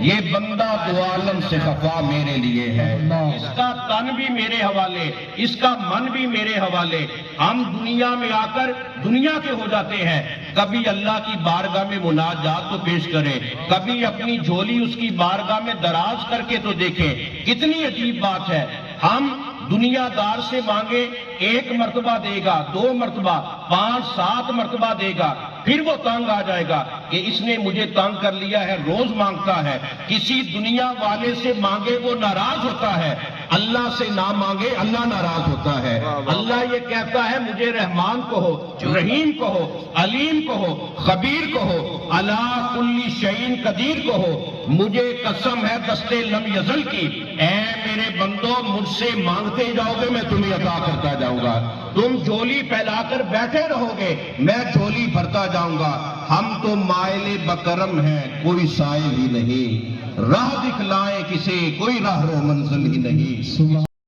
یہ بندہ دو عالم سے خفا میرے لیے ہے، اس کا تن بھی میرے حوالے، اس کا من بھی میرے حوالے۔ ہم دنیا میں آ کر دنیا کے ہو جاتے ہیں، کبھی اللہ کی بارگاہ میں مناجات تو پیش کریں، کبھی اپنی جھولی اس کی بارگاہ میں دراز کر کے تو دیکھیں۔ کتنی عجیب بات ہے، ہم دنیا دار سے مانگے 1 مرتبہ دے گا، 2 مرتبہ، 5 7 مرتبہ دے گا، پھر وہ تنگ آ جائے گا کہ اس نے مجھے تنگ کر لیا ہے، روز مانگتا ہے۔ کسی دنیا والے سے مانگے وہ ناراض ہوتا ہے، اللہ سے نہ مانگے اللہ ناراض ہوتا ہے۔ اللہ یہ کہتا ہے مجھے رحمان کہو، رحیم کہو، علیم کہو، خبیر کہو، علی کل شیء قدیر کہو۔ مجھے قسم ہے دستے لم یزل کی، اے میرے بندو مجھ سے مانگتے جاؤ گے میں تمہیں عطا کرتا جاؤں گا۔ تم جھولی پھیلا کر بیٹھے رہو گے میں جھولی بھرتا جاؤں گا۔ ہم تو مائل بکرم ہیں کوئی سائل ہی نہیں، راہ دکھلائیں کسے کوئی راہ رو منزل ہی نہیں۔